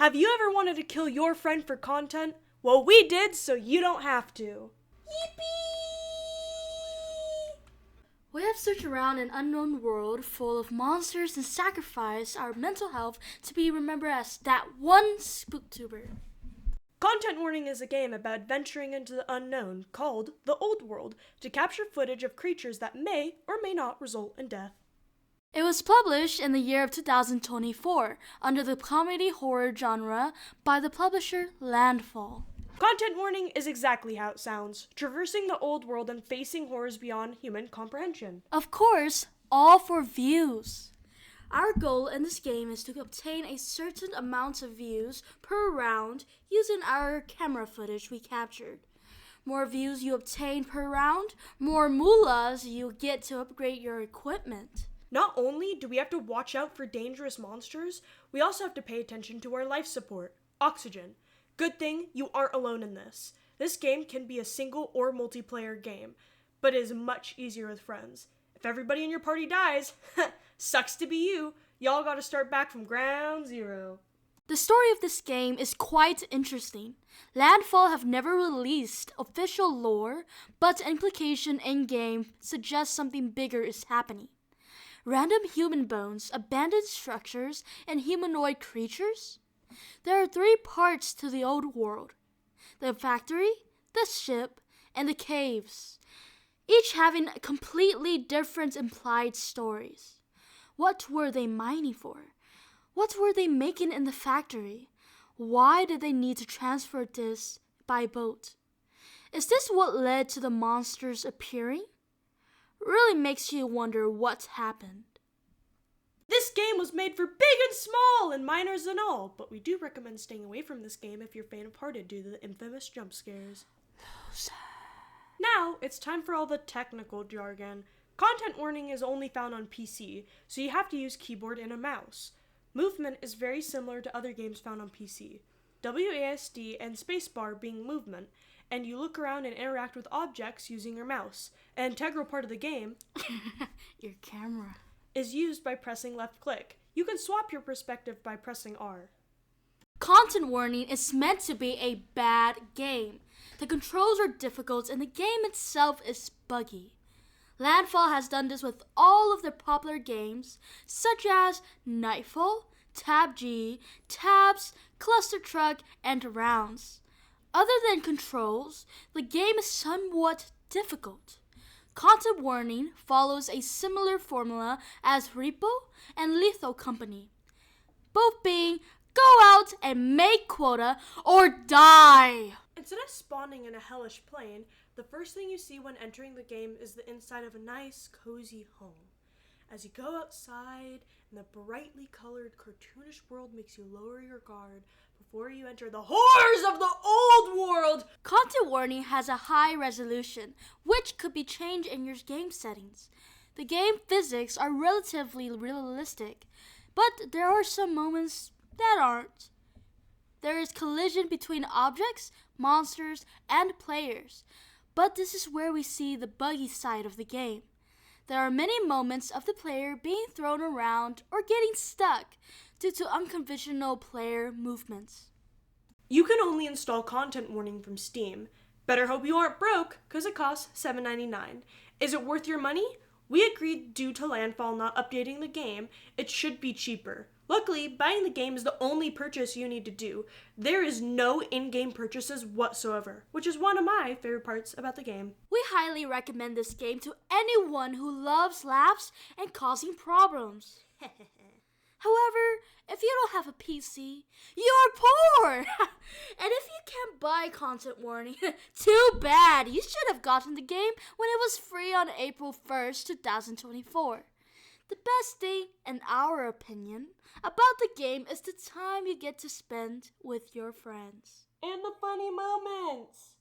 Have you ever wanted to kill your friend for content? Well, we did, so you don't have to. We have searched around an unknown world full of monsters and sacrificed our mental health to be remembered as that one Spooktuber. Content Warning is a game about venturing into the unknown called The Old World to capture footage of creatures that may or may not result in death. It was published in the year of 2024 under the comedy horror genre by the publisher Landfall. Content Warning is exactly how it sounds, traversing the old world and facing horrors beyond human comprehension. Of course, all for views. Our goal in this game is to obtain a certain amount of views per round using our camera footage we captured. More views you obtain per round, more mullahs you get to upgrade your equipment. Not only do we have to watch out for dangerous monsters, we also have to pay attention to our life support, oxygen. Good thing you aren't alone in this. This game can be a single or multiplayer game, but it is much easier with friends. If everybody in your party dies, sucks to be you. Y'all gotta start back from ground zero. The story of this game is quite interesting. Landfall have never released official lore, but implication in-game suggests something bigger is happening. Random human bones, abandoned structures, and humanoid creatures? There are three parts to the old world: the factory, the ship, and the caves, each having completely different implied stories. What were they mining for? What were they making in the factory? Why did they need to transfer this by boat? Is this what led to the monsters appearing? Really makes you wonder what happened. This game was made for big and small and minors and all, but we do recommend staying away from this game if you're faint-hearted due to the infamous jump scares. Now, it's time for all the technical jargon. Content Warning is only found on PC, so you have to use keyboard and a mouse. Movement is very similar to other games found on PC. WASD and spacebar being movement, and you look around and interact with objects using your mouse. An integral part of the game Your camera. is used by pressing left click. You can swap your perspective by pressing R. Content Warning is meant to be a bad game. The controls are difficult and the game itself is buggy. Landfall has done this with all of their popular games, such as Nightfall, Tab G, Tabs, Cluster Truck, and Rounds. Other than controls, the game is somewhat difficult. Content Warning follows a similar formula as Repo and Lethal Company, both being go out and make quota or die. Instead of spawning in a hellish plane, the first thing you see when entering the game is the inside of a nice, cozy home. As you go outside, and the brightly colored, cartoonish world makes you lower your guard before you enter the horrors of the old world. Content Warning has a high resolution, which could be changed in your game settings. The game physics are relatively realistic, but there are some moments that aren't. There is collision between objects, monsters, and players, but this is where we see the buggy side of the game. There are many moments of the player being thrown around or getting stuck due to unconventional player movements. You can only install Content Warning from Steam. Better hope you aren't broke, because it costs $7.99. Is it worth your money? We agreed due to Landfall not updating the game, it should be cheaper. Luckily, buying the game is the only purchase you need to do. There is no in-game purchases whatsoever, which is one of my favorite parts about the game. We highly recommend this game to anyone who loves laughs and causing problems. However, if you don't have a PC, you are poor! And if you can't buy Content Warning, too bad! You should have gotten the game when it was free on April 1st, 2024. The best thing, in our opinion, about the game is the time you get to spend with your friends. And the funny moments!